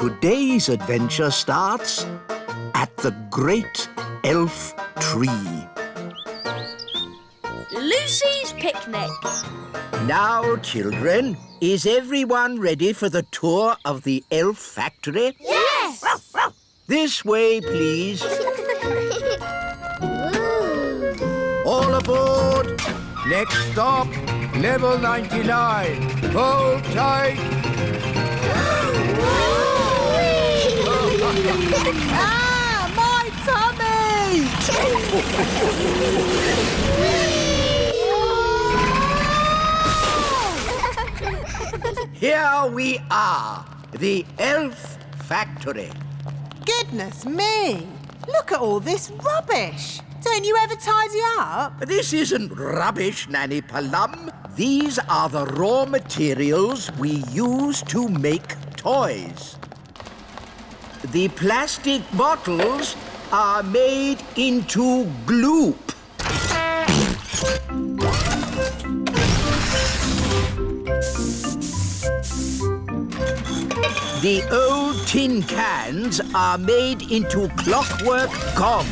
Today's adventure starts at the Great Elf Tree. Lucy's Picnic. Now, children, is everyone ready for the tour of the elf factory? Yes! This way, please. All aboard! Next stop, level 99. Hold tight. Ah, my tummy! Here we are, the elf factory. Goodness me! Look at all this rubbish. Don't you ever tidy up? This isn't rubbish, Nanny Palum. These are the raw materials we use to make toys. The plastic bottles are made into gloop. The old tin cans are made into clockwork cogs.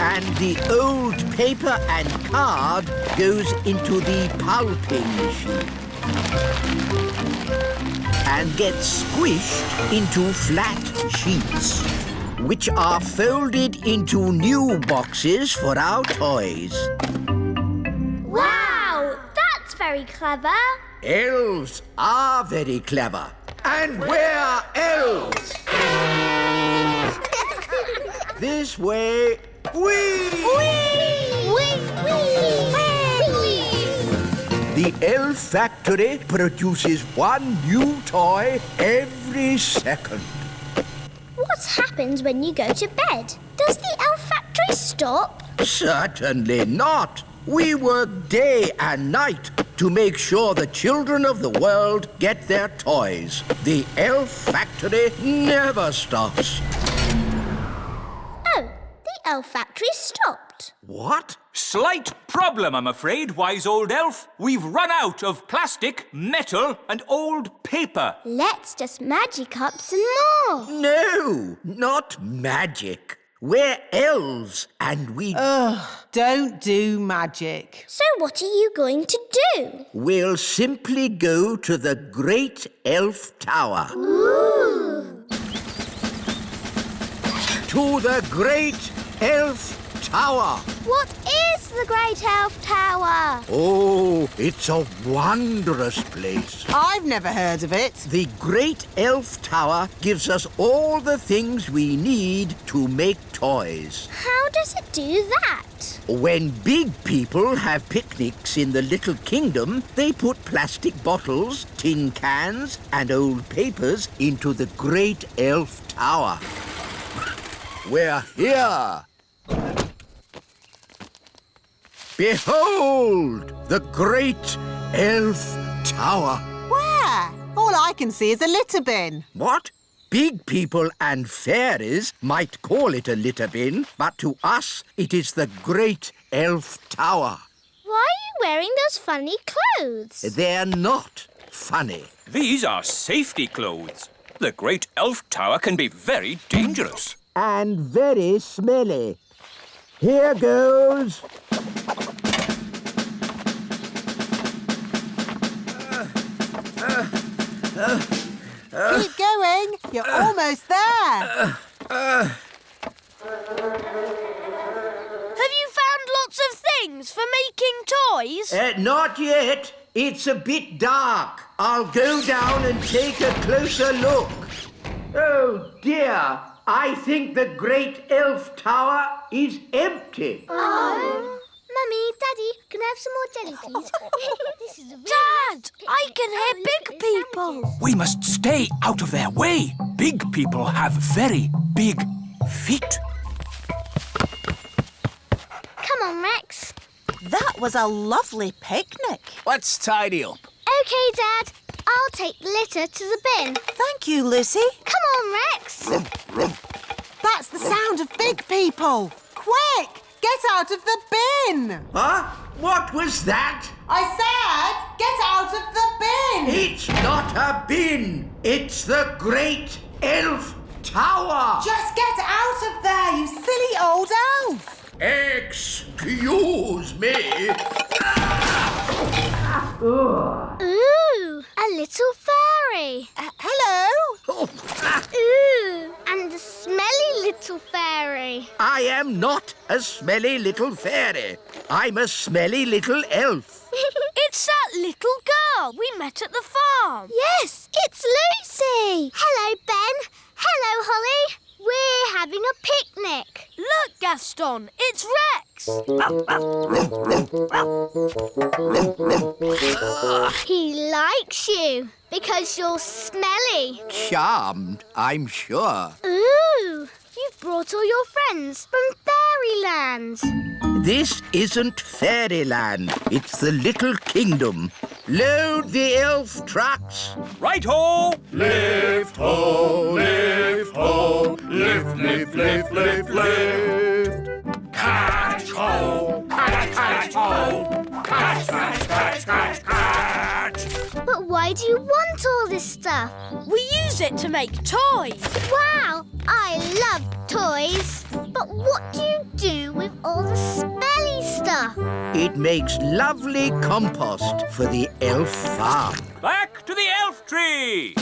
And the old paper and card goes into the pulping machine and gets squished into flat sheets, which are folded into new boxes for our toys. Wow! That's very clever. Elves are very clever. And we're elves! This way. Whee! Whee! Whee! The elf factory produces one new toy every second. What happens when you go to bed? Does the elf factory stop? Certainly not. We work day and night to make sure the children of the world get their toys. The elf factory never stops. Oh, the elf factory stopped. What? Slight problem, I'm afraid, wise old elf. We've run out of plastic, metal and old paper. Let's just magic up some more. No, not magic. We're elves and we... Don't do magic. So what are you going to do? We'll simply go to the Great Elf Tower. Ooh! To the Great Elf Tower. What is the Great Elf Tower? Oh, it's a wondrous place. I've never heard of it. The Great Elf Tower gives us all the things we need to make toys. How does it do that? When big people have picnics in the Little Kingdom, they put plastic bottles, tin cans and old papers into the Great Elf Tower. We're here. Behold, the Great Elf Tower. Where? All I can see is a litter bin. What? Big people and fairies might call it a litter bin, but to us it is the Great Elf Tower. Why are you wearing those funny clothes? They're not funny. These are safety clothes. The Great Elf Tower can be very dangerous. And very smelly. Here goes. Keep going. You're almost there. Have you found lots of things for making toys? Not yet. It's a bit dark. I'll go down and take a closer look. Oh, dear. I think the Great Elf Tower is empty. Oh. Mummy, Daddy, can I have some more jelly, please? This is a really Dad, nice picnic. I can hear look big at the people. sandwiches. We must stay out of their way. Big people have very big feet. Come on, Rex. That was a lovely picnic. Let's tidy up. OK, Dad. I'll take the litter to the bin. Thank you, Lucy. Come on, Rex. That's the sound of big people. Quick! Get out of the bin! Huh? What was that? I said, get out of the It's not a bin. It's the Great Elf Tower. Just get out of there, you silly old elf! Excuse me. Ooh, a little fairy. Hello? Ooh, and a smelly little fairy. I am not a smelly little fairy. I'm a smelly little elf. It's that little girl we met at the farm. Yes, it's Lucy. Hello, Ben. Hello, Holly. We're having a picnic. Look, Gaston, it's Rex. He likes you because you're smelly. Charmed, I'm sure. Ooh, you've brought all your friends from Fairyland. This isn't fairyland. It's the little kingdom. Load the elf trucks. Right-ho! Lift ho, lift ho, lift, lift, lift, lift, lift. Catch ho, catch ho, catch, catch, catch, catch, catch. But why do you want all this stuff? We use it to make toys. Wow, I love toys. But what do you do with all the smelly stuff? It makes lovely compost for the elf farm. Back to the elf tree!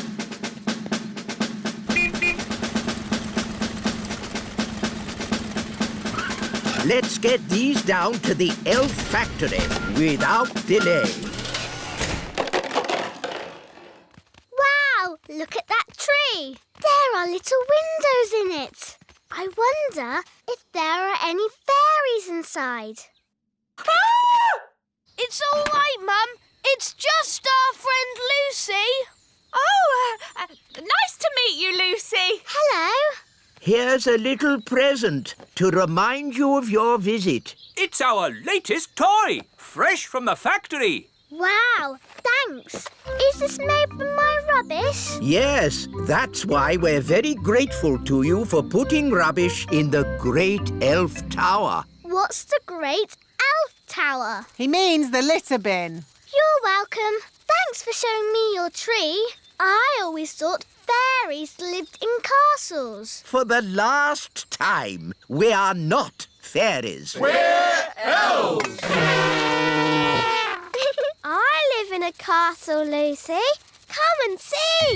Let's get these down to the elf factory without delay. Wow, look at that tree. There are little windows in it. I wonder if there are any fairies inside. It's all right, Mum. It's just our friend Lucy. Oh, nice to meet you, Lucy. Hello. Here's a little present to remind you of your visit. It's our latest toy, fresh from the factory. Wow, thanks. Is this made from my rubbish? Yes, that's why we're very grateful to you for putting rubbish in the Great Elf Tower. What's the Great Elf Tower? He means the litter bin. You're welcome. Thanks for showing me your tree. I always thought fairies lived in castles. For the last time, we are not fairies. We're elves. I live in a castle, Lucy. Come and see.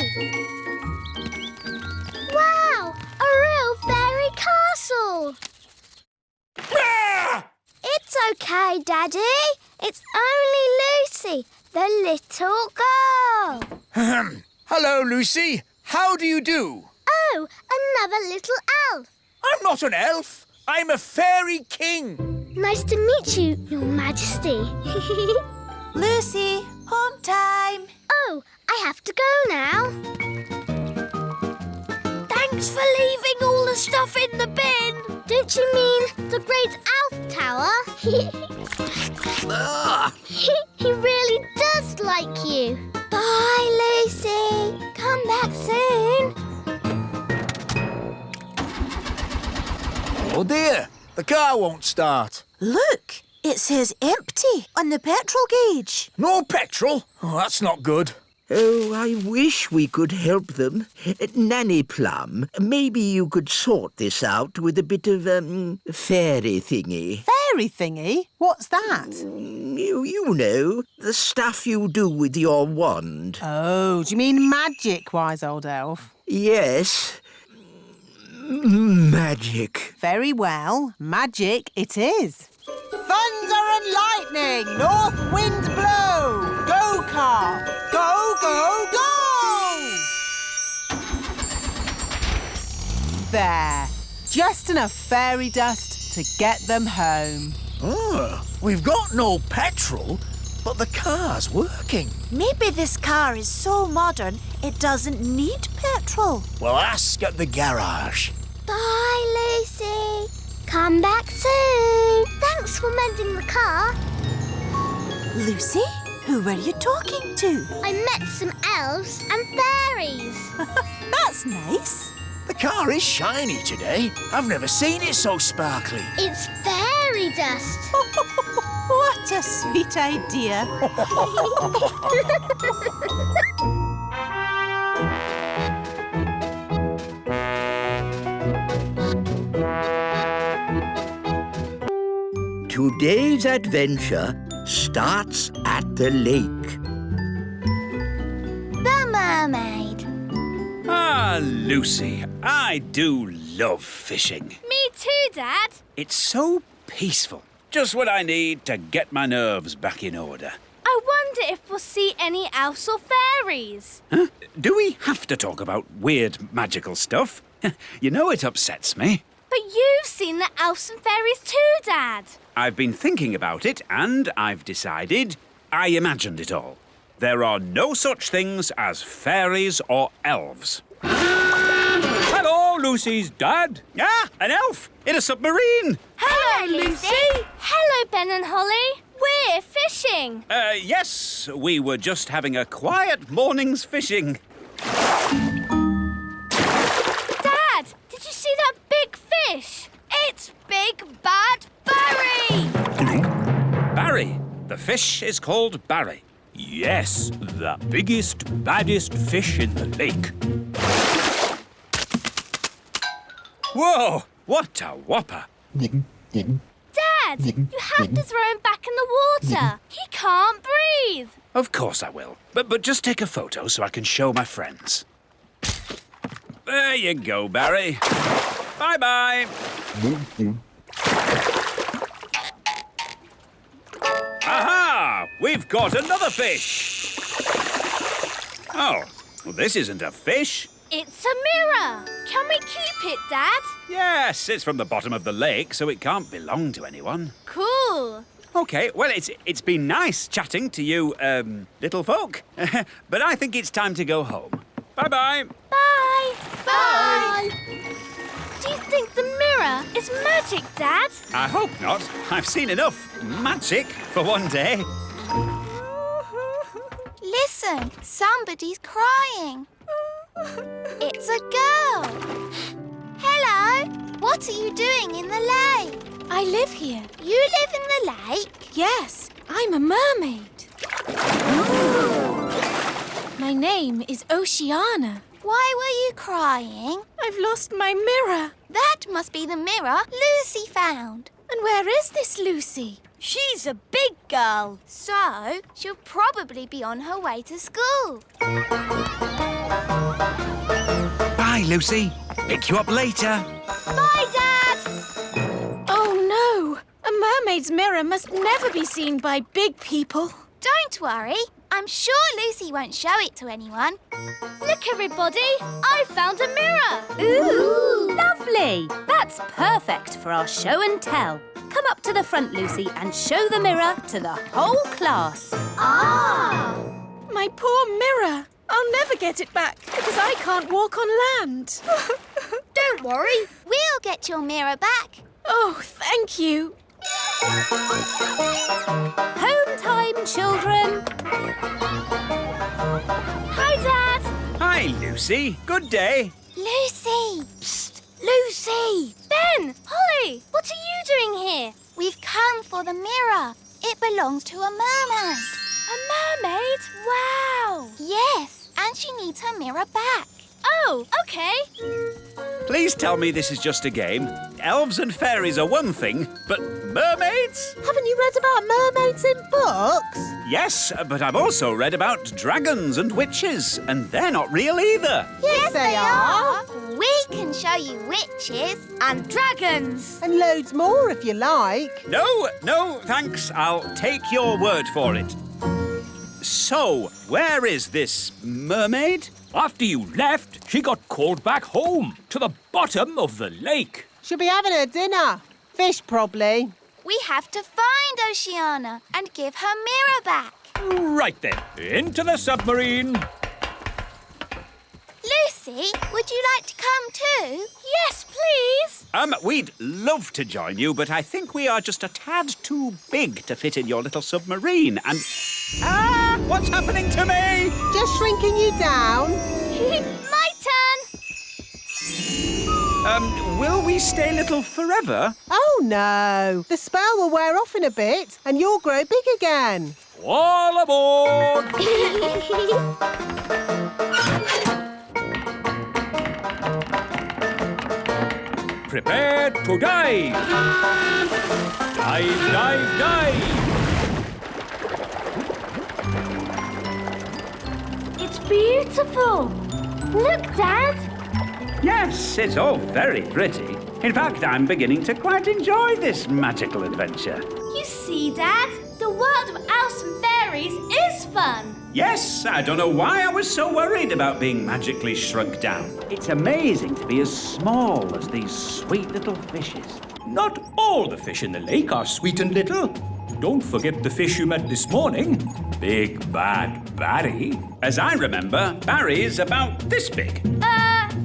Wow, a real fairy castle. It's okay, Daddy. It's only Lucy, the little girl. Hello, Lucy. How do you do? Oh, another little elf. I'm not an elf. I'm a fairy king. Nice to meet you, Your Majesty. Lucy, home time. Oh, I have to go now. Thanks for leaving all the stuff in the bin. Don't you mean the Great Elf Tower? He really does like you. Bye, Lucy. Come back soon. Oh, dear. The car won't start. Look, it says empty on the petrol gauge. No petrol? Oh, that's not good. Oh, I wish we could help them. Nanny Plum, maybe you could sort this out with a bit of, fairy thingy. Fairy thingy? What's that? You know, the stuff you do with your wand. Oh, do you mean magic, wise old elf? Yes. Magic. Very well, magic it is. Thunder and lightning, north wind blow. Go, car. Go, go, go! There. Just enough fairy dust to get them home. Oh, we've got no petrol, but the car's working. Maybe this car is so modern it doesn't need petrol. Well, ask at the garage. Bye, Lucy. Come back soon. Thanks for mending the car. Lucy, who were you talking to? I met some elves and fairies. That's nice. The car is shiny today. I've never seen it so sparkly. It's fairy dust. What a sweet idea. Today's adventure starts at the lake. The mermaid. Ah, Lucy, I do love fishing. Me too, Dad. It's so peaceful. Just what I need to get my nerves back in order. I wonder if we'll see any elves or fairies. Huh? Do we have to talk about weird magical stuff? You know it upsets me. But you've seen the elves and fairies too, Dad. I've been thinking about it and I've decided I imagined it all. There are no such things as fairies or elves. Hello, Lucy's dad. Ah, an elf in a submarine. Hello, Lucy. Hello, Ben and Holly. We're fishing. Yes, we were just having a quiet morning's fishing. Dad, did you see that big fish? It's Big Bad Barry. Barry. The fish is called Barry. Yes, the biggest, baddest fish in the lake. Whoa, what a whopper. Dad, you have to throw him back in the water. He can't breathe. Of course I will. But just take a photo so I can show my friends. There you go, Barry. Bye-bye. Aha! We've got another fish. Oh, well, this isn't a fish. It's a mirror. Can we keep it, Dad? Yes, it's from the bottom of the lake, so it can't belong to anyone. Cool. OK, well, it's been nice chatting to you, little folk. But I think it's time to go home. Bye-bye. Bye. Bye. Do you think the mirror is magic, Dad? I hope not. I've seen enough magic for one day. Listen, somebody's crying. It's a girl. Hello, what are you doing in the lake? I live here. You live in the lake? Yes, I'm a mermaid. My name is Oceana. Why were you crying? I've lost my mirror. That must be the mirror Lucy found. And where is this Lucy? She's a big girl. So, she'll probably be on her way to school. Bye, Lucy. Pick you up later. Bye, Dad. Oh, no. A mermaid's mirror must never be seen by big people. Don't worry. I'm sure Lucy won't show it to anyone. Look, everybody. I found a mirror. Ooh, lovely. That's perfect for our show and tell. Come up to the front, Lucy, and show the mirror to the whole class. Ah! My poor mirror. I'll never get it back because I can't walk on land. Don't worry. We'll get your mirror back. Oh, thank you. Home time, children. Hi, Dad. Hi, Lucy. Good day. Lucy! Psst! Lucy! Ben, Holly, what are you doing here? We've come for the mirror. It belongs to a mermaid. A mermaid? Wow. Yes, and she needs her mirror back. Oh, OK. Please tell me this is just a game. Elves and fairies are one thing, but mermaids? Haven't you read about mermaids in books? Yes, but I've also read about dragons and witches, and they're not real either. Yes, they are. We can show you witches. And dragons. And loads more if you like. No, thanks. I'll take your word for it. So, where is this mermaid? After you left, she got called back home to the bottom of the lake. She'll be having her dinner. Fish, probably. We have to find Oceana and give her mirror back. Right then, into the submarine. Lucy, would you like to come too? Yes, please. We'd love to join you, but I think we are just a tad too big to fit in your little submarine, and... Ah! What's happening to me? Just shrinking you down. My turn. Will we stay little forever? Oh, no. The spell will wear off in a bit and you'll grow big again. All aboard! Prepare to dive! Dive, dive, dive! It's beautiful. Look, Dad. Yes, it's all very pretty. In fact, I'm beginning to quite enjoy this magical adventure. You see, Dad, the world of elves and fairies is fun. Yes, I don't know why I was so worried about being magically shrunk down. It's amazing to be as small as these sweet little fishes. Not all the fish in the lake are sweet and little. Don't forget the fish you met this morning. Big Bad Barry. As I remember, Barry's about this big.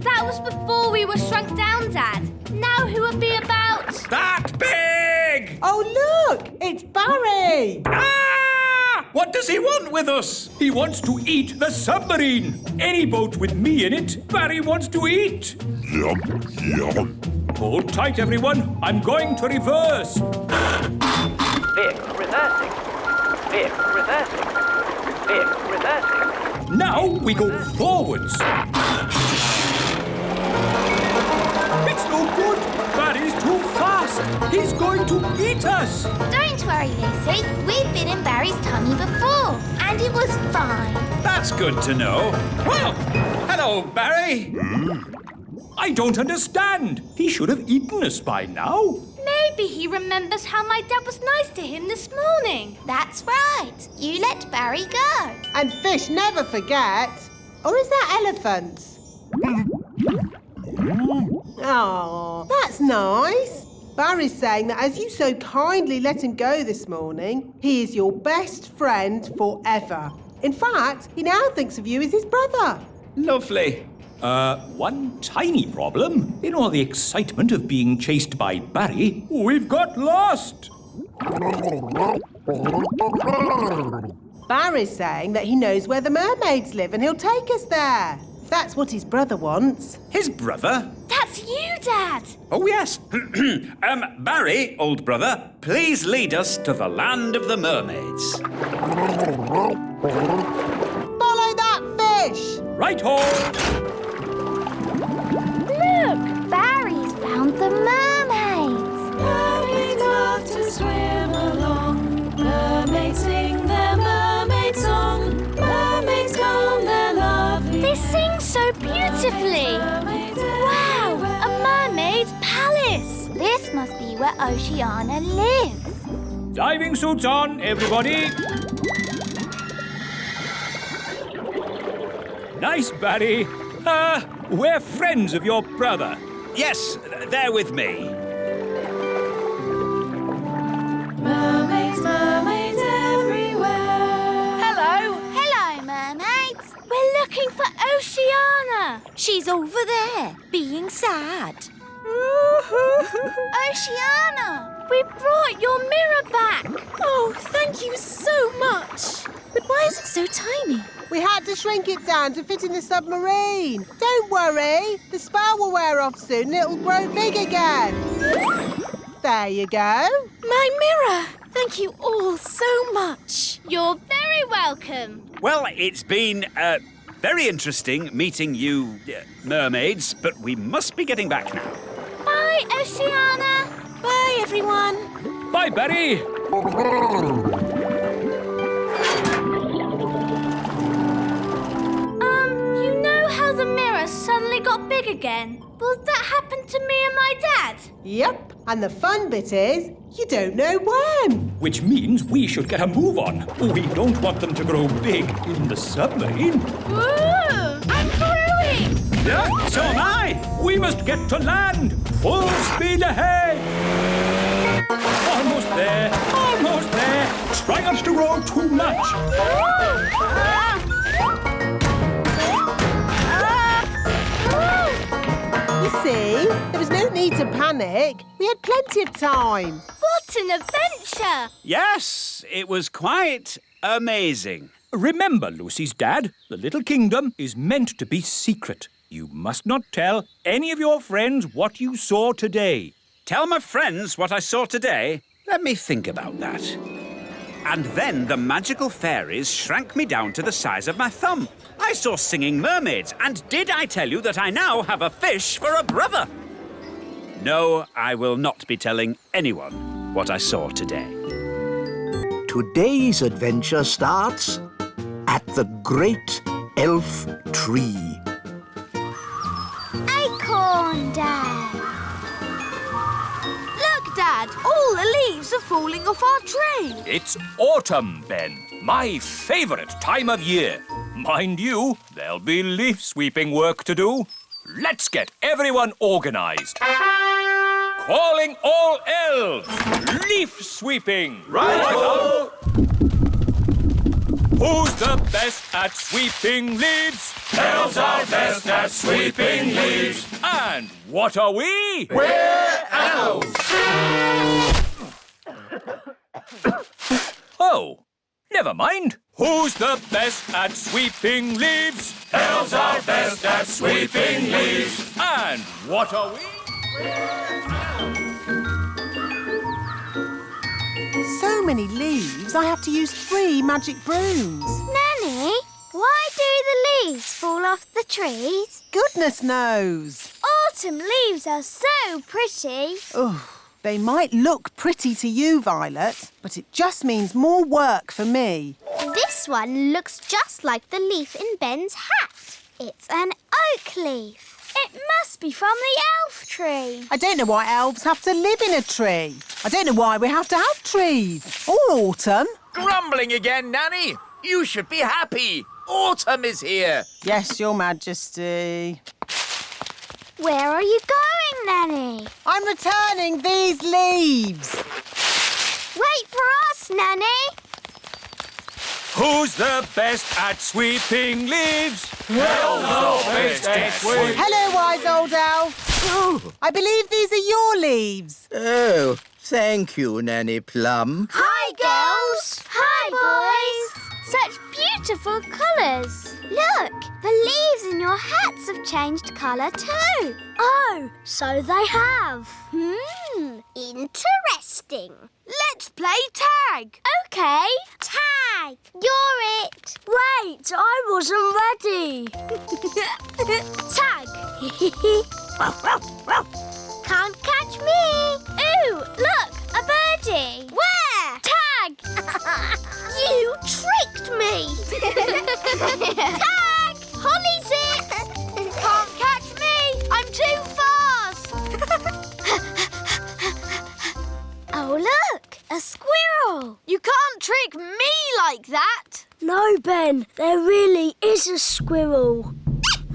That was before we were shrunk down, Dad. Now who would be about... That big! Oh, look! It's Barry! Ah! What does he want with us? He wants to eat the submarine. Any boat with me in it, Barry wants to eat. Yum, yum. Hold tight, everyone. I'm going to reverse. Vehicle reversing. Vehicle reversing. Vehicle reversing. Now we go forwards. It's no good. Barry's too fast. He's going to eat us. Don't worry, Lucy. We've been in Barry's tummy before, and it was fine. That's good to know. Well, hello, Barry. I don't understand. He should have eaten us by now. Maybe he remembers how my dad was nice to him this morning. That's right. You let Barry go. And fish never forget. Or is that elephants? Oh, that's nice. Barry's saying that as you so kindly let him go this morning, he is your best friend forever. In fact, he now thinks of you as his brother. Lovely. One tiny problem. In all the excitement of being chased by Barry, we've got lost. Barry's saying that he knows where the mermaids live and he'll take us there. If that's what his brother wants. His brother? That's you, Dad. Oh, yes. Barry, old brother, please lead us to the land of the mermaids. Follow that fish! Right-ho! Look, Barry's found the mermaids. Mermaids love to swim along. Mermaids sing their mermaid song. Mermaids come, they're lovely. They sing so beautifully. Wow, a mermaid's palace. This must be where Oceana lives. Diving suits on, everybody. Nice, Barry. We're friends of your brother. Yes, they're with me. Mermaids, mermaids everywhere. Hello. Hello, mermaids. We're looking for Oceana. She's over there, being sad. Oceana. We brought your mirror back. Oh, thank you so much. But why is it so tiny? We had to shrink it down to fit in the submarine. Don't worry. The spell will wear off soon and it'll grow big again. There you go. My mirror. Thank you all so much. You're very welcome. Well, it's been very interesting meeting you, mermaids, but we must be getting back now. Bye, Oceana. Bye, everyone. Bye, Barry. You know how the mirror suddenly got big again? Will that happen to me and my dad? Yep. And the fun bit is, you don't know when. Which means we should get a move on. We don't want them to grow big in the submarine. Ooh, I'm growing. Yeah, so am I. We must get to land. Full speed ahead. Almost there. Almost there. Try not to grow too much. You see, there was no need to panic. We had plenty of time. What an adventure. Yes, it was quite amazing. Remember, Lucy's dad, the little kingdom is meant to be secret. You must not tell any of your friends what you saw today. Tell my friends what I saw today? Let me think about that. And then the magical fairies shrank me down to the size of my thumb. I saw singing mermaids, and did I tell you that I now have a fish for a brother? No, I will not be telling anyone what I saw today. Today's adventure starts at the Great Elf Tree. Acorn Day. Look, Dad, all the leaves are falling off our tree. It's autumn, Ben. My favourite time of year. Mind you, there'll be leaf sweeping work to do. Let's get everyone organised. Calling all elves! Leaf sweeping! Right-o! Who's the best at sweeping leaves? Elves are best at sweeping leaves. And what are we? We're elves! Oh, never mind. Who's the best at sweeping leaves? Elves are best at sweeping leaves. And what are we? So many leaves, I have to use 3 magic brooms. Nanny, why do the leaves fall off the trees? Goodness knows. Autumn leaves are so pretty. Oh, they might look pretty to you, Violet, but it just means more work for me. This one looks just like the leaf in Ben's hat. It's an oak leaf. It must be from the elf tree. I don't know why elves have to live in a tree. I don't know why we have to have trees. Or autumn. Grumbling again, Nanny? You should be happy. Autumn is here. Yes, Your Majesty. Where are you going, Nanny? I'm returning these leaves. Wait for us, Nanny. Who's the best at sweeping leaves? Elves are best at sweeping. Hello, wise old elf. Oh, I believe these are your leaves. oh, thank you, Nanny Plum. Hi, girls. Hi, boys. Such beautiful colours. Look, the leaves in your hats have changed colour too. Oh, so they have. Interesting. Let's play tag. OK. Tag. You're it. Wait, I wasn't ready. Tag. Can't catch me. Ooh, look, a birdie. Where? Tag. You tricked me. Tag. Holly's it. Can't catch me. I'm too fast. Oh, look, a squirrel. You can't trick me like that. No, Ben, there really is a squirrel.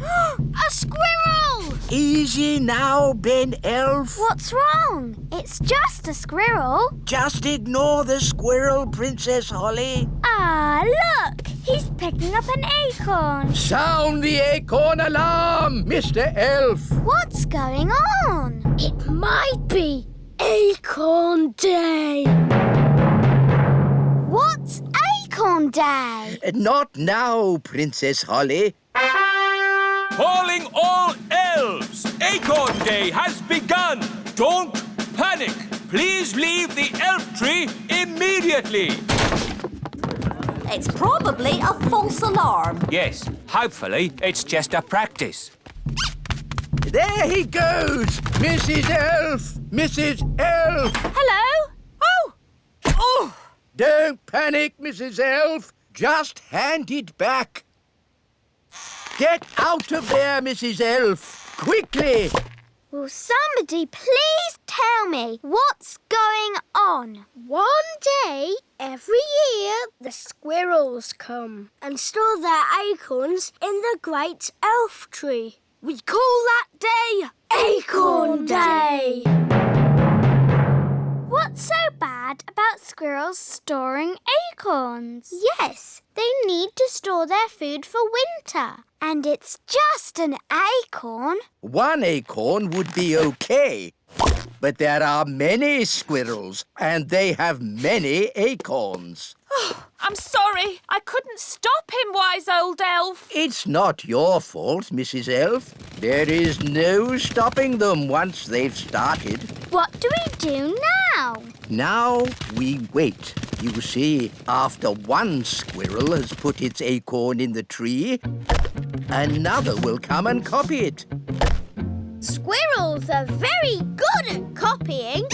A squirrel! Easy now, Ben Elf. What's wrong? It's just a squirrel. Just ignore the squirrel, Princess Holly. Ah, look, he's picking up an acorn. Sound the acorn alarm, Mr. Elf. What's going on? It might be Acorn Day. What's Acorn Day? Not now, Princess Holly. Calling all elves! Acorn Day has begun! Don't panic! Please leave the elf tree immediately! It's probably a false alarm. Yes, hopefully it's just a practice. There he goes! Mrs. Elf! Mrs. Elf! Hello? Oh! Oh! Don't panic, Mrs. Elf. Just hand it back. Get out of there, Mrs. Elf. Quickly! Will somebody please tell me what's going on? One day, every year, the squirrels come and store their acorns in the great elf tree. We call that day Acorn Day. What's so bad about squirrels storing acorns? Yes, they need to store their food for winter. And it's just an acorn. 1 acorn would be okay. but there are many squirrels, and they have many acorns. I'm sorry. I couldn't stop him, wise old elf. It's not your fault, Mrs. Elf. There is no stopping them once they've started. What do we do now? Now we wait. You see, after one squirrel has put its acorn in the tree, another will come and copy it. Squirrels are very good at copying.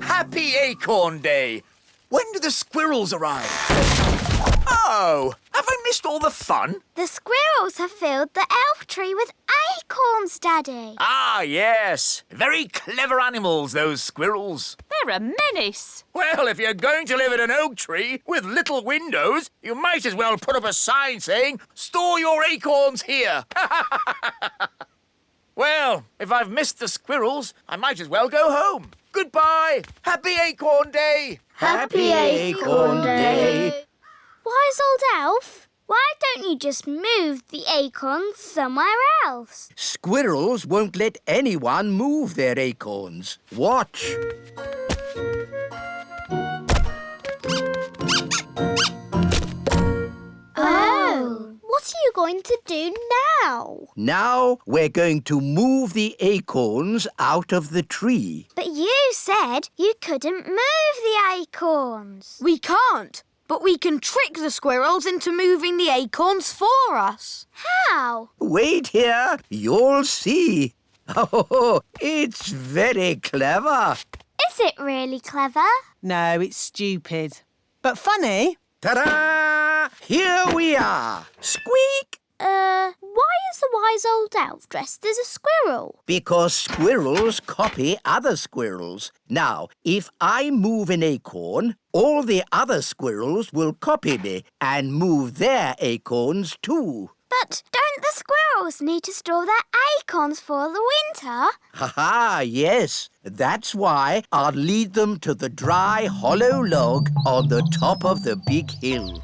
Happy Acorn Day! When do the squirrels arrive? Oh, have I missed all the fun? The squirrels have filled the elf tree with acorns, Daddy. Ah, yes. Very clever animals, those squirrels. They're a menace. Well, if you're going to live in an oak tree with little windows, you might as well put up a sign saying, "Store your acorns here." Well, if I've missed the squirrels, I might as well go home. Goodbye. Happy Acorn Day. Happy Acorn Day. Wise old elf, why don't you just move the acorns somewhere else? Squirrels won't let anyone move their acorns. Watch. Oh. What are you going to do now? Now we're going to move the acorns out of the tree. But you said you couldn't move the acorns. We can't, but we can trick the squirrels into moving the acorns for us. How? Wait here, you'll see. Oh, it's very clever. Is it really clever? No, it's stupid. But funny. Ta-da! Here we are. Squeak! Why is the wise old elf dressed as a squirrel? Because squirrels copy other squirrels. Now, if I move an acorn, all the other squirrels will copy me and move their acorns too. But don't the squirrels need to store their acorns for the winter? Ha-ha, yes. That's why I'll lead them to the dry, hollow log on the top of the big hill.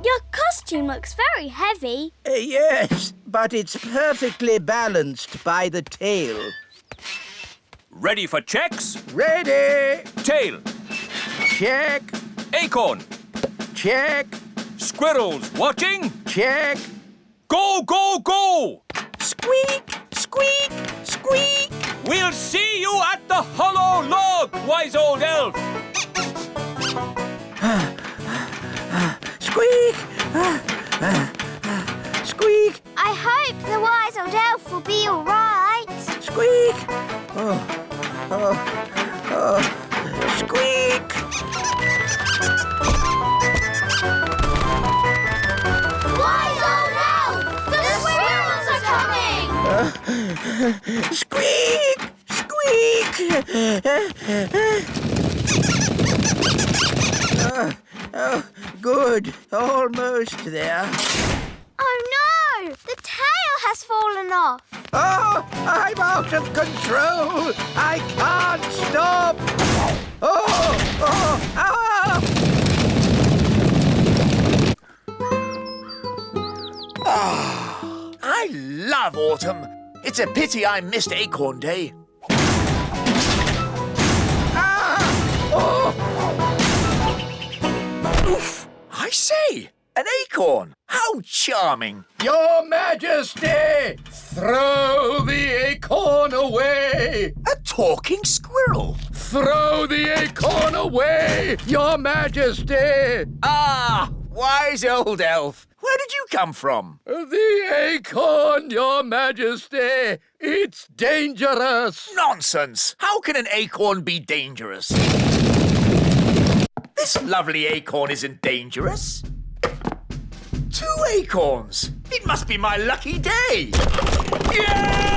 Your costume looks very heavy. Yes, but it's perfectly balanced by the tail. Ready for checks? Ready! Tail. Check. Acorn. Check. Squirrels watching? Check. Go, go, go! Squeak! Squeak! Squeak! We'll see you at the hollow log, wise old elf! Squeak! Squeak! I hope the wise old elf will be all right. Squeak! Squeak! Wise old elf! The squirrels are coming! Squeak! Squeak! Good. Almost there. Oh no! The tail has fallen off. Oh, I'm out of control. I can't stop. I love autumn. It's a pity I missed Acorn Day. Oof! I say, an acorn. How charming. Your Majesty, throw the acorn away. A talking squirrel. Throw the acorn away, Your Majesty. Ah, wise old elf. Where did you come from? The acorn, Your Majesty. It's dangerous. Nonsense. How can an acorn be dangerous? This lovely acorn isn't dangerous. 2 acorns. It must be my lucky day. Yeah!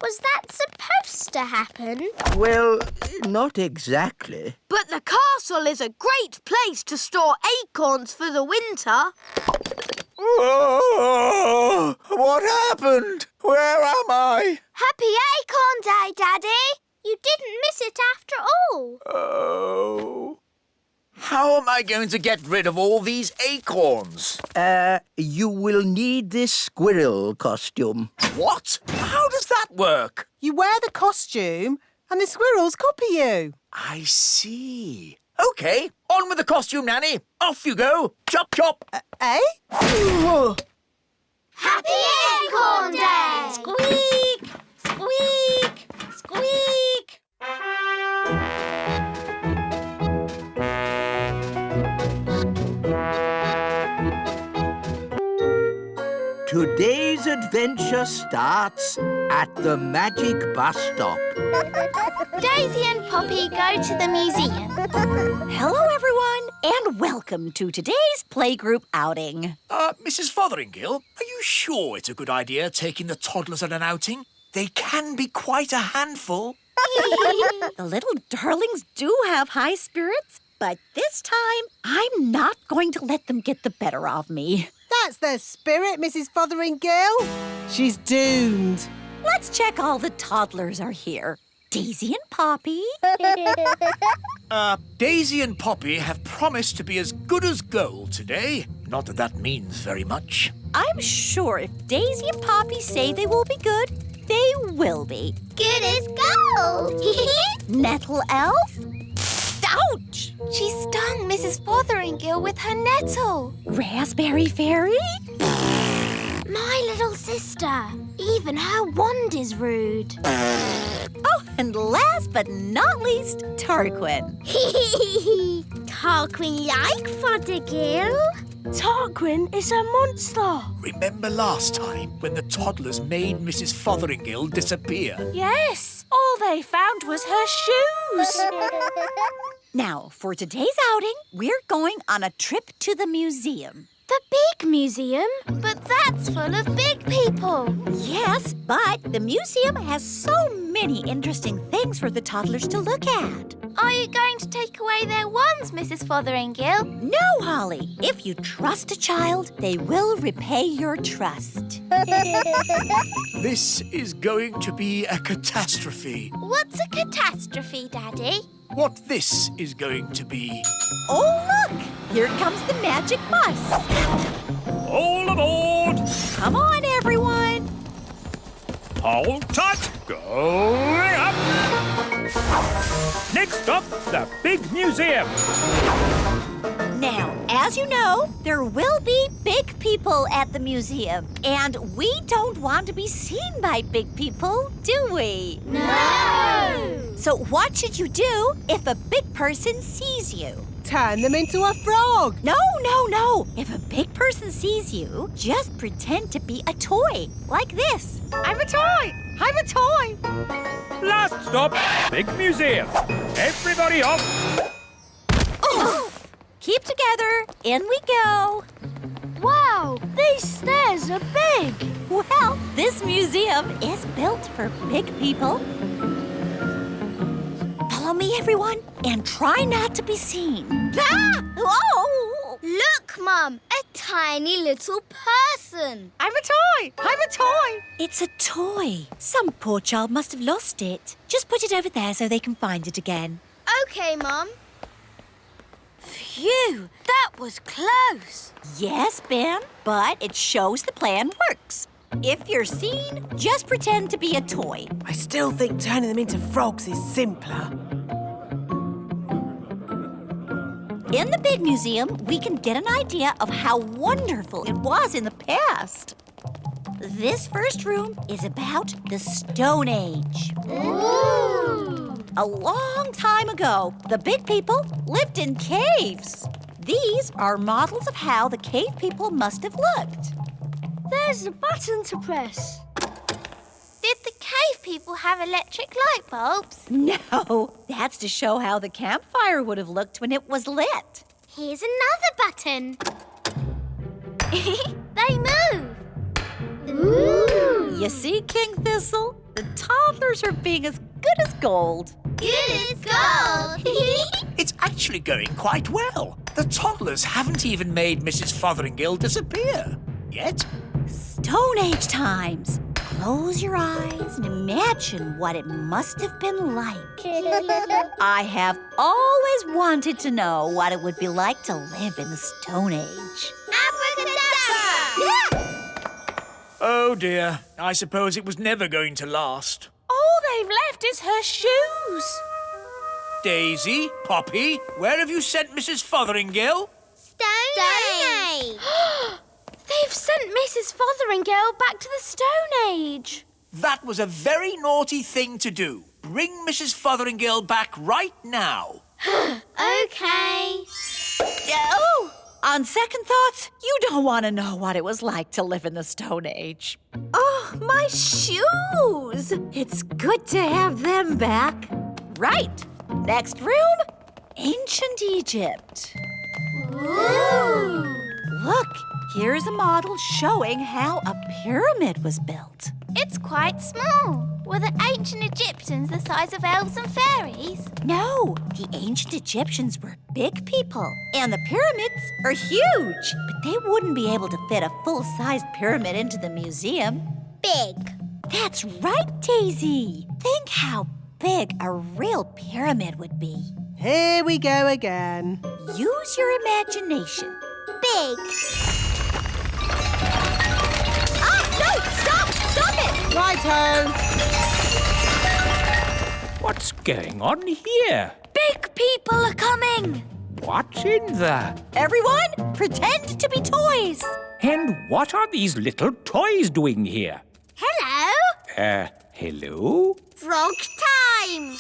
Was that supposed to happen? Well, not exactly. But the castle is a great place to store acorns for the winter. Oh, what happened? Where am I? Happy Acorn Day, Daddy! You didn't miss it after all. Oh. How am I going to get rid of all these acorns? You will need this squirrel costume. What? How does that work? You wear the costume and the squirrels copy you. I see. OK, on with the costume, Nanny. Off you go. Chop, chop. Eh? Happy Acorn Day! Squeak! Squeak! Squeak! Today's adventure starts at the magic bus stop. Daisy and Poppy go to the museum. Hello, everyone, and welcome to today's playgroup outing. Mrs. Fotheringill, are you sure it's a good idea taking the toddlers on an outing? They can be quite a handful. The little darlings do have high spirits, but this time I'm not going to let them get the better of me. That's their spirit, Mrs. Fotheringill. She's doomed. Let's check all the toddlers are here. Daisy and Poppy. Daisy and Poppy have promised to be as good as gold today. Not that that means very much. I'm sure if Daisy and Poppy say they will be good, they will be. Good as gold! Nettle elf? Ouch! She stung Mrs. Fotheringill with her nettle. Raspberry fairy? My little sister. Even her wand is rude. Oh, and last but not least, Tarquin. Tarquin like Fothergill. Tarquin is a monster. Remember last time when the toddlers made Mrs. Fotheringill disappear? Yes, all they found was her shoes. Now, for today's outing, we're going on a trip to the museum. The big museum? But that's full of big people. Yes, but the museum has so many interesting things for the toddlers to look at. Are you going to take away their wands, Mrs. Fotheringill? No, Holly. If you trust a child, they will repay your trust. This is going to be a catastrophe. What's a catastrophe, Daddy? What this is going to be. Oh, look! Here comes the magic bus. All aboard! Come on, everyone. Hold tight! Going up! Next up, the big museum. Now, as you know, there will be big people at the museum. And we don't want to be seen by big people, do we? No! So what should you do if a big person sees you? Turn them into a frog. No. If a big person sees you, just pretend to be a toy, like this. I'm a toy. I'm a toy. Last stop, big museum. Everybody off. Oh. Keep together. In we go. Wow, these stairs are big. Well, this museum is built for big people. Follow me, everyone, and try not to be seen. Ah! Whoa! Look, Mum, a tiny little person. I'm a toy! I'm a toy! It's a toy. Some poor child must have lost it. Just put it over there so they can find it again. OK, Mum. Phew, that was close. Yes, Ben, but it shows the plan works. If you're seen, just pretend to be a toy. I still think turning them into frogs is simpler. In the big museum, we can get an idea of how wonderful it was in the past. This first room is about the Stone Age. Ooh! A long time ago, the big people lived in caves. These are models of how the cave people must have looked. There's a button to press. Did the cave people have electric light bulbs? No, that's to show how the campfire would have looked when it was lit. Here's another button. They move. Ooh! You see, King Thistle? The toddlers are being as good as gold. Good as gold. It's actually going quite well. The toddlers haven't even made Mrs. Fotheringill disappear. forget. Stone Age times. Close your eyes and imagine what it must have been like. I have always wanted to know what it would be like to live in the Stone Age. Abracadabra! Oh dear, I suppose it was never going to last. All they've left is her shoes. Daisy, Poppy, where have you sent Mrs. Fotheringale? Stone Age! They've sent Mrs. Fotheringale back to the Stone Age. That was a very naughty thing to do. Bring Mrs. Fotheringale back right now. Okay. Oh! On second thoughts, you don't want to know what it was like to live in the Stone Age. Oh, my shoes! It's good to have them back. Right. Next room, Ancient Egypt. Ooh. Look, here's a model showing how a pyramid was built. It's quite small. Were the ancient Egyptians the size of elves and fairies? No, the ancient Egyptians were big people, and the pyramids are huge. But they wouldn't be able to fit a full-sized pyramid into the museum. Big. That's right, Daisy. Think how big a real pyramid would be. Here we go again. Use your imagination. Big. Ah, no! Stop! Stop it! Righto. What's going on here? Big people are coming. What's in there? Everyone, pretend to be toys. And what are these little toys doing here? Hello. Hello? Frog time.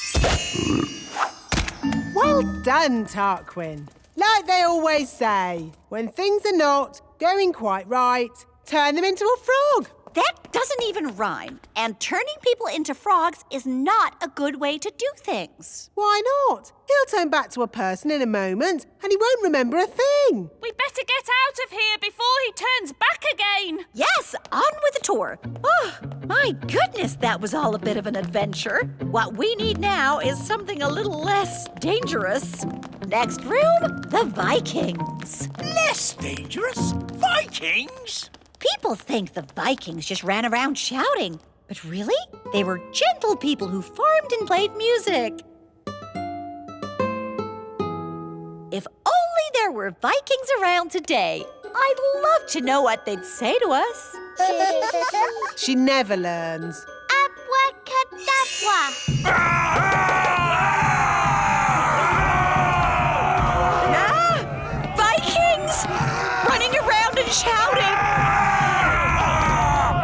Well done, Tarquin. Like they always say, when things are not going quite right, turn them into a frog. That doesn't even rhyme. And turning people into frogs is not a good way to do things. Why not? He'll turn back to a person in a moment and he won't remember a thing. We better get out of here before he turns back again. Yes, on with the tour. Oh, my goodness, that was all a bit of an adventure. What we need now is something a little less dangerous. Next room, the Vikings. Less dangerous? Vikings? People think the Vikings just ran around shouting. But really, they were gentle people who farmed and played music. If only there were Vikings around today, I'd love to know what they'd say to us. She never learns. Abracadabra. Vikings! Running around and shouting.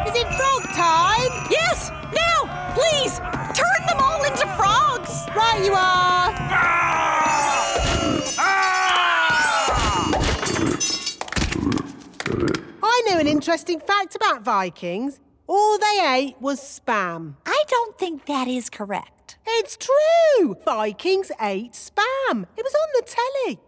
Is it frog time? Yes, now, please, turn them all into frogs. Right you are. I know an interesting fact about Vikings. All they ate was spam. I don't think that is correct. It's true. Vikings ate spam. It was on the telly.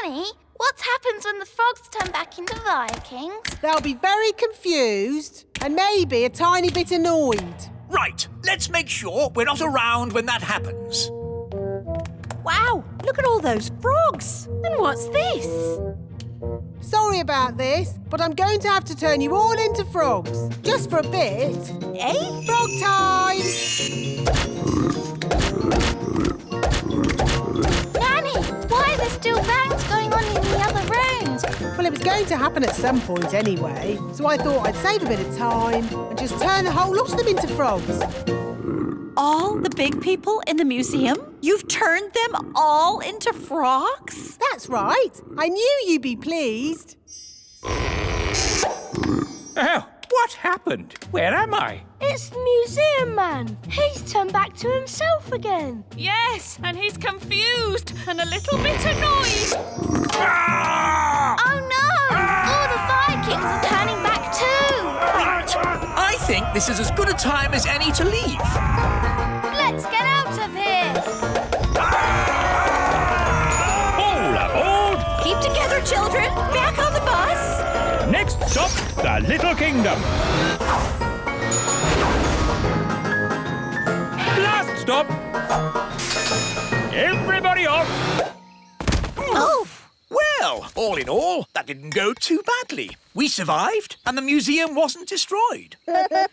Nanny, what happens when the frogs turn back into Vikings? They'll be very confused and maybe a tiny bit annoyed. Right, let's make sure we're not around when that happens. Wow, look at all those frogs. And what's this? Sorry about this, but I'm going to have to turn you all into frogs. Just for a bit. Eh? Frog time! Nanny, why are there still bangs going on in the other rooms? Well, it was going to happen at some point anyway, so I thought I'd save a bit of time and just turn the whole lot of them into frogs. All the big people in the museum? You've turned them all into frogs? That's right. I knew you'd be pleased. Oh, what happened? Where am I? It's the museum man. He's turned back to himself again. Yes, and he's confused and a little bit annoyed. Oh no! All the Vikings are turning back too. Right, I think this is as good a time as any to leave. Let's get out of here. Hold aboard! Keep together, children. Back on the bus. Next stop, the Little Kingdom. Last stop. Everybody off. Oh. Well, All in all, that didn't go too badly. We survived, and the museum wasn't destroyed. Good as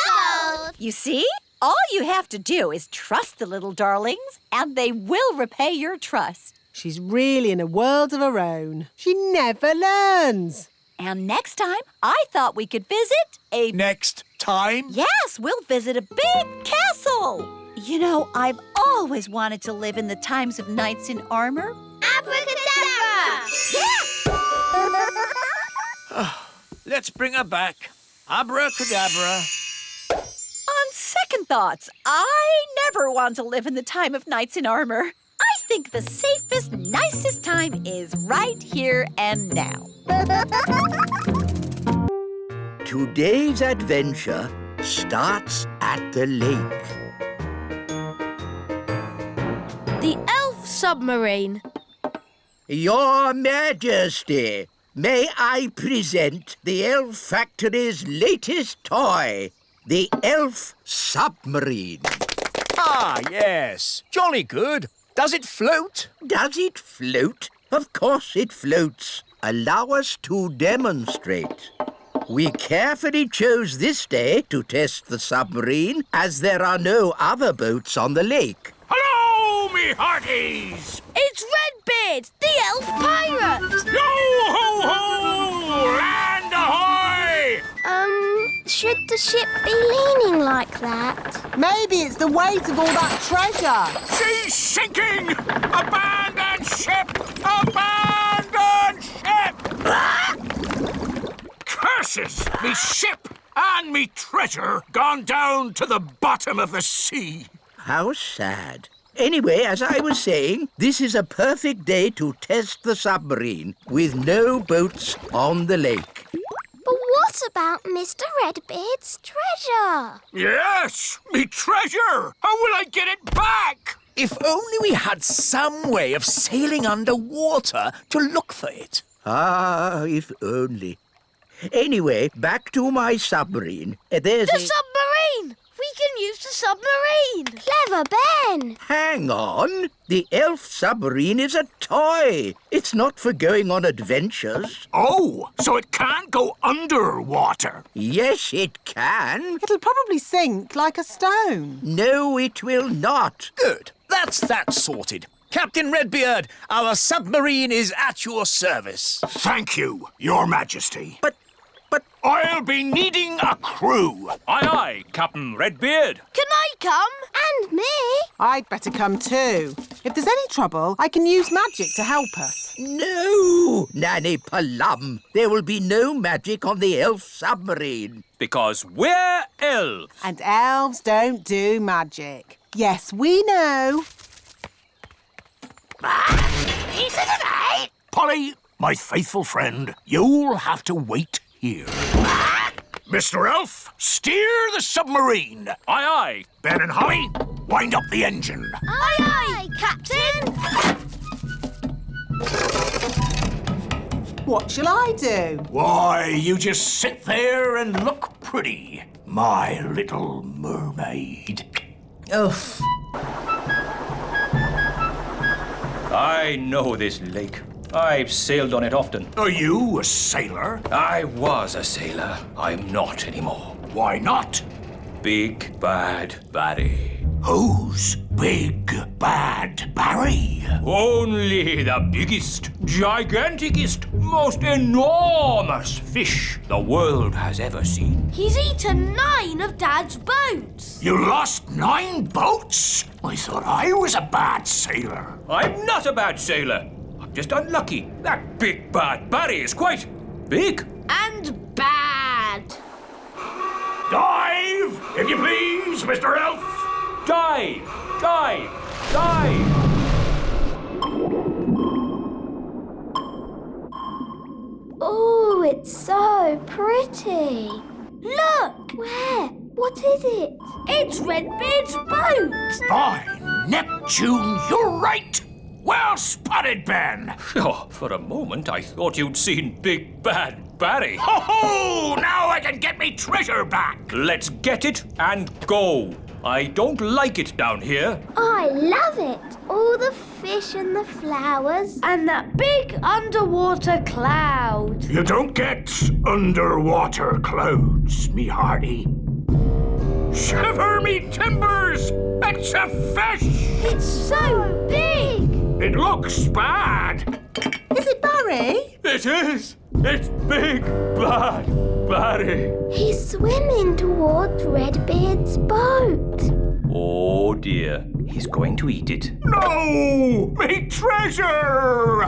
gold. You see? All you have to do is trust the little darlings, and they will repay your trust. She's really in a world of her own. She never learns. And next time, I thought we could visit a... Next time? Yes, we'll visit a big castle. You know, I've always wanted to live in the times of knights in armor. Abracadabra! Let's bring her back. Abracadabra. On second thoughts, I never want to live in the time of knights in armor. I think the safest, nicest time is right here and now. Today's adventure starts at the lake. The elf submarine. Your Majesty, may I present the Elf Factory's latest toy, the Elf Submarine. Ah, yes. Jolly good. Does it float? Does it float? Of course it floats. Allow us to demonstrate. We carefully chose this day to test the submarine, as there are no other boats on the lake. Hello, me hearties! It's Redbeard, the elf pirate. Yo-ho-ho! Land ahoy! Should the ship be leaning like that? Maybe it's the weight of all that treasure. She's sinking! Abandon ship! Abandon ship! Curses! Me ship and me treasure gone down to the bottom of the sea. How sad. Anyway, as I was saying, this is a perfect day to test the submarine with no boats on the lake. But what about Mr. Redbeard's treasure? Yes, me treasure! How will I get it back? If only we had some way of sailing underwater to look for it. Ah, if only. Anyway, back to my submarine. There's The submarine! We can use the submarine! Clever Ben! Hang on. The elf submarine is a toy. It's not for going on adventures. Oh, so it can't go underwater. Yes, it can. It'll probably sink like a stone. No, it will not. Good. That's that sorted. Captain Redbeard, our submarine is at your service. Thank you, Your Majesty. But I'll be needing a crew. Aye, aye, Captain Redbeard. Can I come? And me! I'd better come too. If there's any trouble, I can use magic to help us. no, Nanny Plum. There will be no magic on the elf submarine. Because we're elves. And elves don't do magic. Yes, we know. Isn't it right? Polly, my faithful friend, you'll have to wait here. Mr. Elf, steer the submarine. Aye, aye. Ben and Holly, wind up the engine. Aye, aye, Captain. What shall I do? Why, you just sit there and look pretty, my little mermaid. Oof. I know this lake. I've sailed on it often. Are you a sailor? I was a sailor. I'm not anymore. Why not? Big Bad Barry. Who's Big Bad Barry? Only the biggest, giganticest, most enormous fish the world has ever seen. He's eaten 9 of Dad's boats. You lost 9 boats? I thought I was a bad sailor. I'm not a bad sailor. I'm just unlucky. That Big Bad Barry is quite big. And bad. Dive, if you please, Mr. Elf. Dive, dive, dive. Oh, it's so pretty. Look! Where? What is it? It's Redbeard's boat. By Neptune, you're right. Well spotted, Ben. Oh, for a moment, I thought you'd seen Big Bad Barry. Ho-ho! Now I can get me treasure back! Let's get it and go. I don't like it down here. I love it. All the fish and the flowers. And that big underwater cloud. You don't get underwater clouds, me hearty. Shiver me timbers! It's a fish! It's so big. It looks bad. Is it Barry? It is. It's Big Bad Barry. He's swimming towards Redbeard's boat. Oh dear. He's going to eat it. No! Me treasure!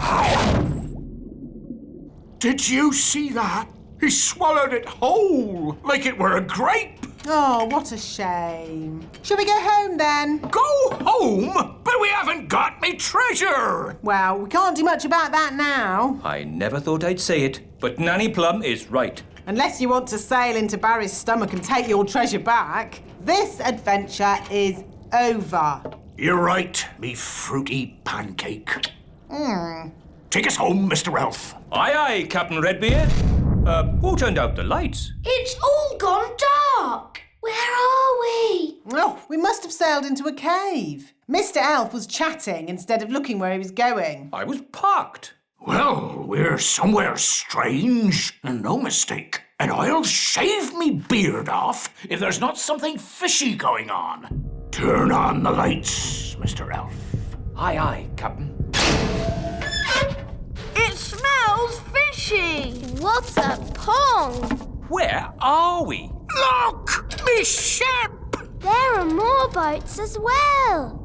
Did you see that? He swallowed it whole, like it were a grape. Oh, what a shame. Shall we go home then? Go home? But we haven't got me treasure. Well, we can't do much about that now. I never thought I'd say it, but Nanny Plum is right. Unless you want to sail into Barry's stomach and take your treasure back, this adventure is over. You're right, me fruity pancake. Take us home, Mr. Elf. Aye, aye, Captain Redbeard. Who turned out the lights? It's all gone dark. Where are we? Oh, we must have sailed into a cave. Mr. Elf was chatting instead of looking where he was going. I was parked. Well, we're somewhere strange, and no mistake. And I'll shave me beard off if there's not something fishy going on. Turn on the lights, Mr. Elf. Aye, aye, Captain. It smells fishy. What a pond! Where are we? Look! Me ship! There are more boats as well.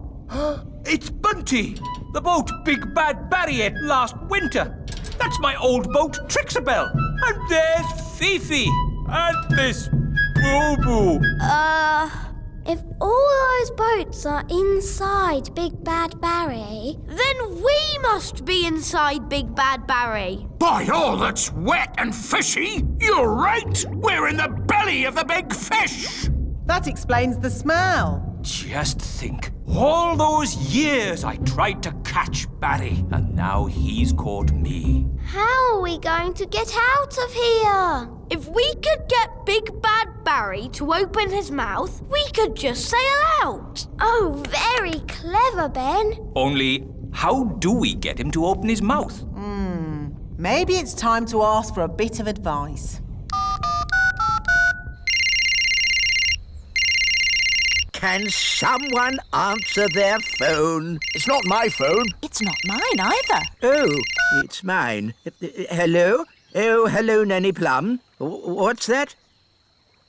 It's Bunty, the boat Big Bad Barry ate last winter. That's my old boat, Trixabelle. And there's Fifi. And Miss Boo-Boo. If all those boats are inside Big Bad Barry, Then we must be inside Big Bad Barry. By all that's wet and fishy, you're right! We're in the belly of the big fish! That explains the smell. Just think, all those years I tried to catch Barry, and now he's caught me. how are we going to get out of here? If we could get Big Bad Barry to open his mouth, we could just sail out. Oh, very clever, Ben. Only, how do we get him to open his mouth? Maybe it's time to ask for a bit of advice. Can someone answer their phone? It's not my phone. It's not mine either. Oh, it's mine. Hello? Oh, hello, Nanny Plum. What's that?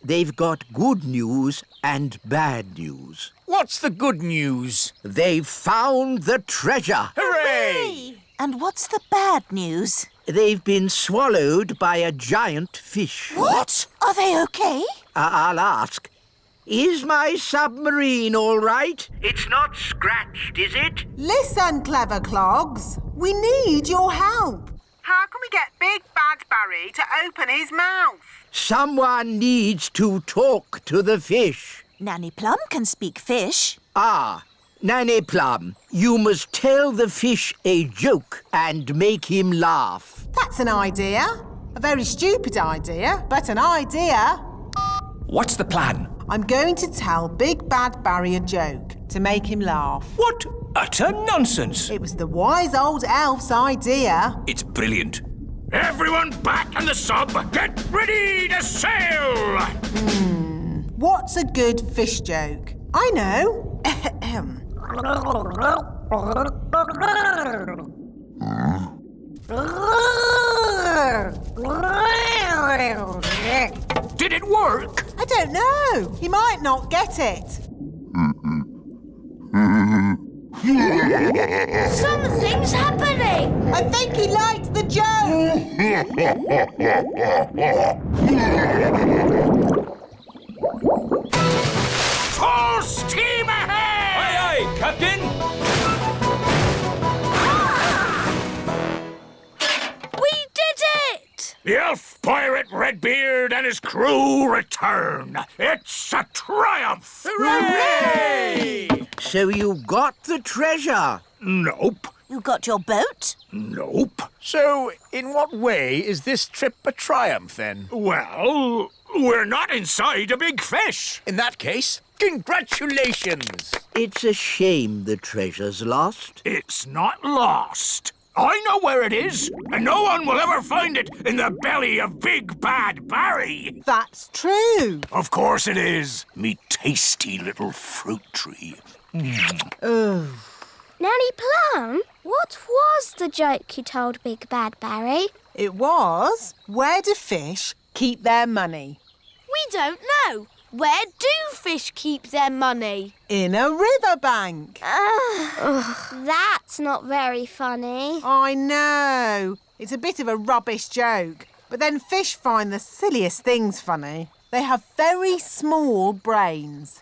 They've got good news and bad news. What's the good news? They've found the treasure. Hooray! And what's the bad news? They've been swallowed by a giant fish. What? Are they okay? I'll ask. Is my submarine all right? It's not scratched, is it? Listen, clever clogs. We need your help. How can we get Big Bad Barry to open his mouth? Someone needs to talk to the fish. Nanny Plum can speak fish. Ah, Nanny Plum, you must tell the fish a joke and make him laugh. That's an idea. A very stupid idea, but an idea. What's the plan? I'm going to tell Big Bad Barry a joke to make him laugh. What utter nonsense! It was the wise old elf's idea. It's brilliant. Everyone back in the sub! Get ready to sail! What's a good fish joke? I know. Did it work? I don't know. He might not get it. Something's happening. I think he liked the joke. Full steam ahead! Aye, aye, Captain! We did it! The elf pirate Redbeard and his crew return. It's a triumph! Hooray! So you got the treasure? Nope. You got your boat? Nope. So, in what way is this trip a triumph, then? Well, we're not inside a big fish. In that case, congratulations! It's a shame the treasure's lost. It's not lost. I know where it is, and no one will ever find it in the belly of Big Bad Barry. That's true. Of course it is, me tasty little fruit tree. Nanny Plum, what was the joke you told Big Bad Barry? It was, where do fish keep their money? We don't know. Where do fish keep their money? In a riverbank. That's not very funny. I know. It's a bit of a rubbish joke. But then fish find the silliest things funny. They have very small brains.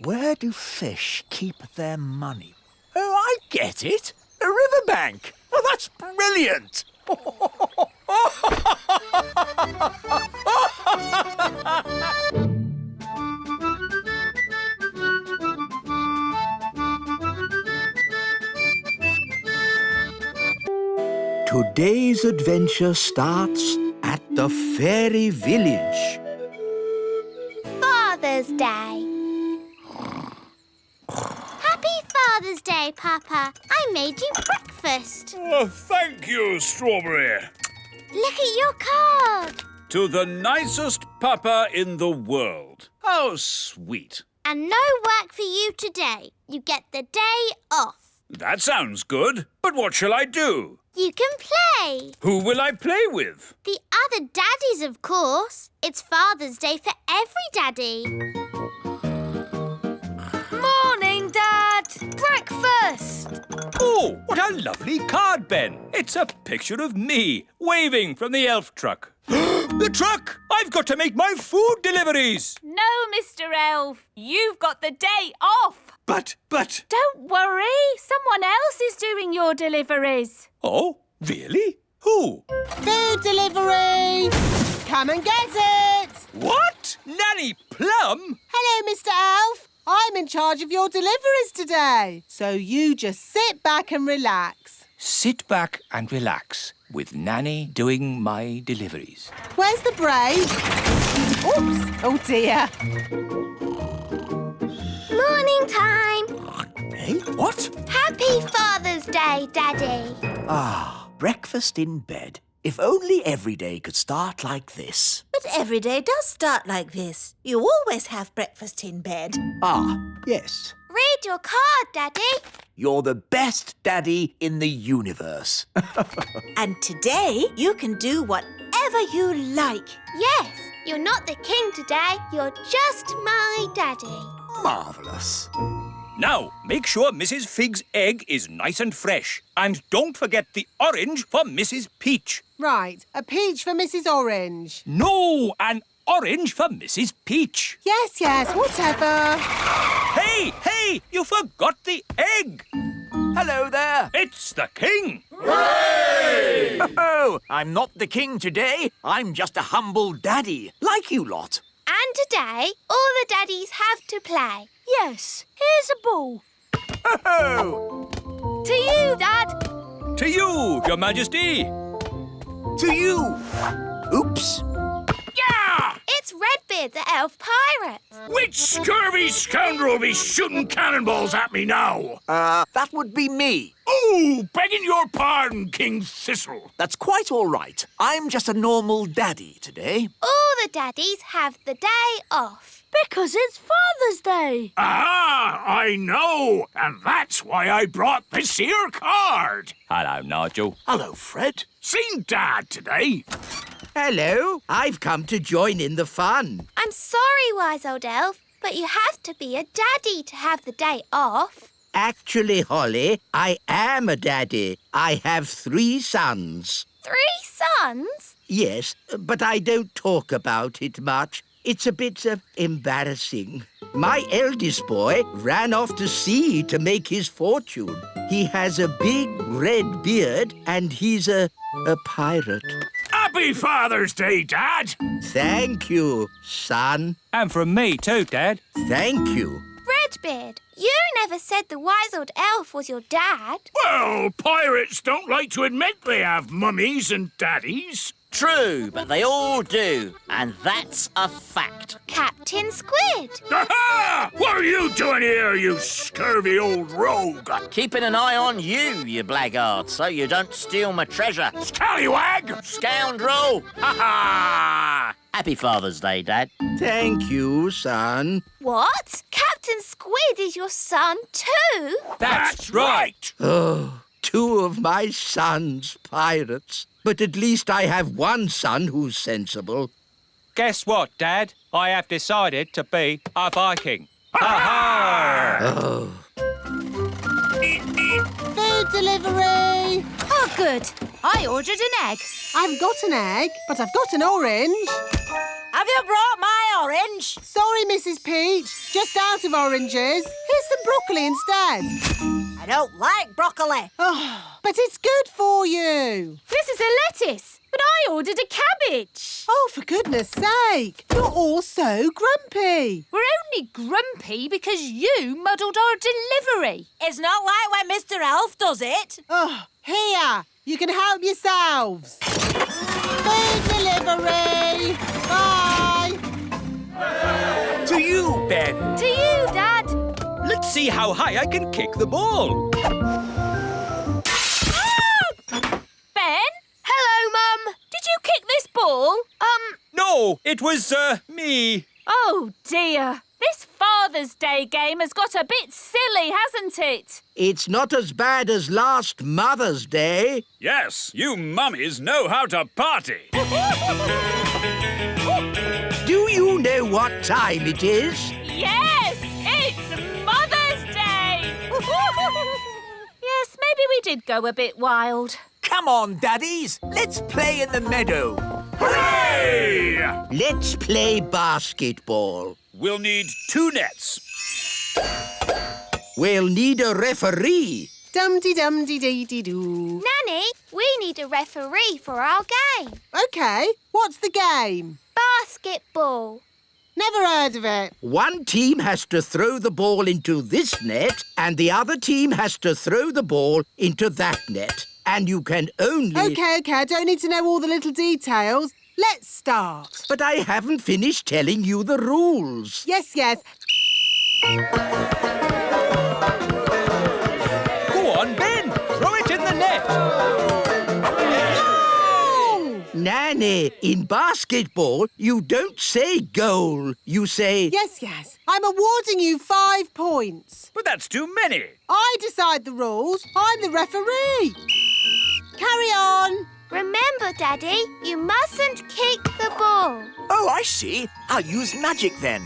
Where do fish keep their money? Oh, I get it. A riverbank. Oh, that's brilliant. Today's adventure starts at the fairy village. Father's Day. Happy Father's Day, Papa. I made you breakfast. Oh, thank you, Strawberry. Look at your card. To the nicest papa in the world. How sweet. And no work for you today. You get the day off. That sounds good. But what shall I do? You can play. Who will I play with? The other daddies, of course. It's Father's Day for every daddy. Morning, Dad. Breakfast. Oh, what a lovely card, Ben. It's a picture of me waving from the elf truck. The truck! I've got to make my food deliveries. No, Mr. Elf. You've got the day off. But... Don't worry. Someone else is doing your deliveries. Oh, really? Who? Food delivery! Come and get it! What? Nanny Plum? Hello, Mr. Elf. I'm in charge of your deliveries today. So you just sit back and relax. Sit back and relax with Nanny doing my deliveries. Where's the break? Oops! Oh, dear. Morning time. Hey, what? Happy Father's Day, Daddy. Ah, breakfast in bed. If only every day could start like this. But every day does start like this. You always have breakfast in bed. Ah, yes. Read your card, Daddy. You're the best daddy in the universe. And today you can do whatever you like. Yes, you're not the king today. You're just my daddy. Marvellous. Now, make sure Mrs. Fig's egg is nice and fresh. And don't forget the orange for Mrs. Peach. Right, a peach for Mrs. Orange. No, an orange for Mrs. Peach. Yes, whatever. Hey, you forgot the egg. Hello there. It's the king. Hooray! Oh, I'm not the king today. I'm just a humble daddy, like you lot. And today, all the daddies have to play. Yes, here's a ball. Oh! To you, Dad. To you, Your Majesty. To you. Oops. Yeah! It's Redbeard, the elf pirate. Which scurvy scoundrel will be shooting cannonballs at me now? That would be me. Oh, begging your pardon, King Thistle. That's quite all right. I'm just a normal daddy today. All the daddies have the day off. Because it's Father's Day. Ah, I know. And that's why I brought this here card. Hello, Nigel. Hello, Fred. Seen Dad today? Hello, I've come to join in the fun. I'm sorry, wise old elf, but you have to be a daddy to have the day off. Actually, Holly, I am a daddy. I have 3 sons. 3 sons? Yes, but I don't talk about it much. It's a bit embarrassing. My eldest boy ran off to sea to make his fortune. He has a big red beard and he's a pirate. Happy Father's Day, Dad. Thank you, son. And from me too, Dad. Thank you. Redbeard, You never said the wise old elf was your dad. Well, pirates don't like to admit they have mummies and daddies. True, but they all do, and that's a fact. Captain Squid. Aha! What are you doing here, you scurvy old rogue? Keeping an eye on you, you blackguard, so you don't steal my treasure. Scallywag! Scoundrel! Ha ha! Happy Father's Day, Dad. Thank you, son. What? Captain Squid is your son too? That's right. Oh, two of my sons pirates. But at least I have one son who's sensible. Guess what, Dad? I have decided to be a Viking. Ha-ha! Oh. Food delivery! Oh, good. I ordered an egg. I haven't got an egg, but I've got an orange. Have you brought my orange? Sorry, Mrs. Peach. Just out of oranges. Here's some broccoli instead. I don't like broccoli. Oh, but it's good for you. This is a lettuce, but I ordered a cabbage. Oh, for goodness sake. You're all so grumpy. We're only grumpy because you muddled our delivery. It's not like when Mr. Elf does it. Oh, here. You can help yourselves. Food delivery. Bye. To you, Ben. To you, Dad. Let's see how high I can kick the ball. Ben, Hello, Mum. did you kick this ball? No, it was, me. Oh, dear. This Father's Day game has got a bit silly, hasn't it? It's not as bad as last Mother's Day. Yes, you mummies know how to party. Do you know what time it is? Yes, it's Mother's Day. Yes, maybe we did go a bit wild. Come on, daddies. Let's play in the meadow. Hooray! Let's play basketball. We'll need 2 nets. We'll need a referee. Dum-de-dum-de-dee-dee-doo. Nanny, we need a referee for our game. OK, what's the game? Basketball. Never heard of it. One team has to throw the ball into this net and the other team has to throw the ball into that net. And you can only... OK, I don't need to know all the little details. Let's start. But I haven't finished telling you the rules. Yes. Go on, Ben. Throw it in the net. No! Nanny, in basketball, you don't say goal. You say... Yes. I'm awarding you 5 points. But that's too many. I decide the rules. I'm the referee. Carry on. Remember, Daddy, you mustn't kick the ball. Oh, I see. I'll use magic then.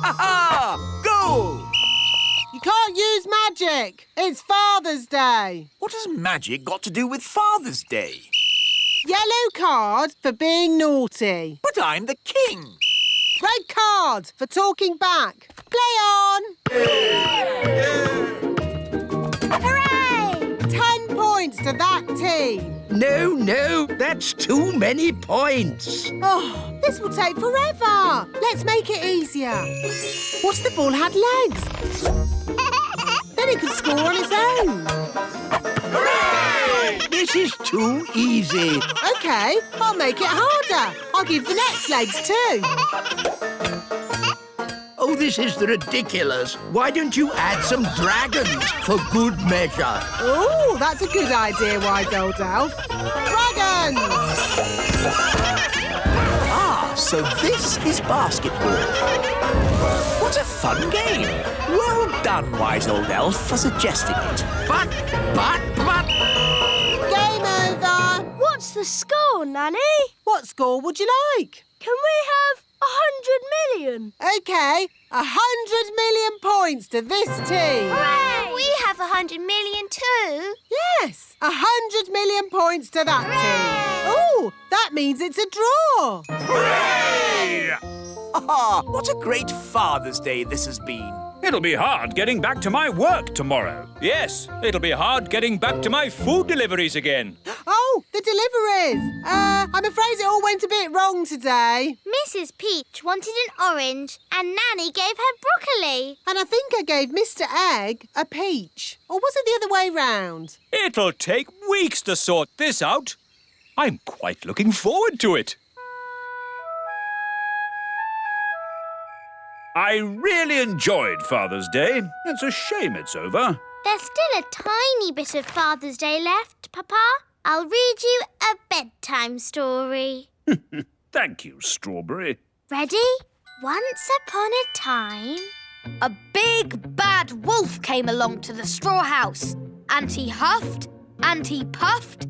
Aha! Goal! You can't use magic. It's Father's Day. What has magic got to do with Father's Day? Yellow card for being naughty. But I'm the king. Red card for talking back. Play on. Hooray! 10 points to that team. No, that's too many points. Oh, this will take forever. Let's make it easier. What if the ball had legs? Then he could score on his own. Hooray! This is too easy. OK, I'll make it harder. I'll give the nets legs too. Oh, this is ridiculous. Why don't you add some dragons for good measure? Oh, that's a good idea, wise old elf. Dragons! Ah, so this is basketball. What a fun game. Well done, wise old elf, for suggesting it. But... Game over. What's the score, Nanny? What score would you like? Can we have 100 million? OK, 100 million points to this team. Hooray! We have 100 million too. Yes, 100 million points to that team. Oh, that means it's a draw. Hooray! Ah, what a great Father's Day this has been. It'll be hard getting back to my work tomorrow. Yes, it'll be hard getting back to my food deliveries again. Oh, Oh, the deliveries. I'm afraid it all went a bit wrong today. Mrs. Peach wanted an orange and Nanny gave her broccoli. And I think I gave Mr. Egg a peach. Or was it the other way round? It'll take weeks to sort this out. I'm quite looking forward to it. I really enjoyed Father's Day. It's a shame it's over. There's still a tiny bit of Father's Day left, Papa. I'll read you a bedtime story. Thank you, Strawberry. Ready? Once upon a time... A big bad wolf came along to the straw house, and he huffed and he puffed,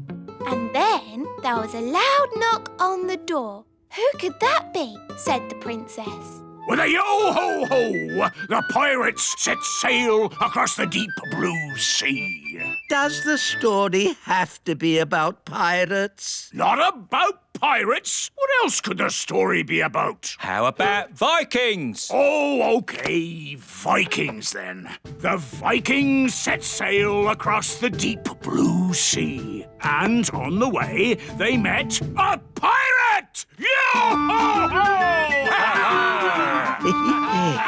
and then there was a loud knock on the door. Who could that be? Said the princess. With a yo-ho-ho, the pirates set sail across the deep blue sea. Does the story have to be about pirates? Not about pirates. What else could the story be about? How about Vikings? Oh, OK. Vikings, then. The Vikings set sail across the deep blue sea. And on the way, they met a pirate! Yo-ho-ho!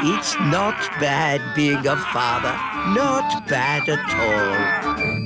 It's not bad being a father. Not bad at all.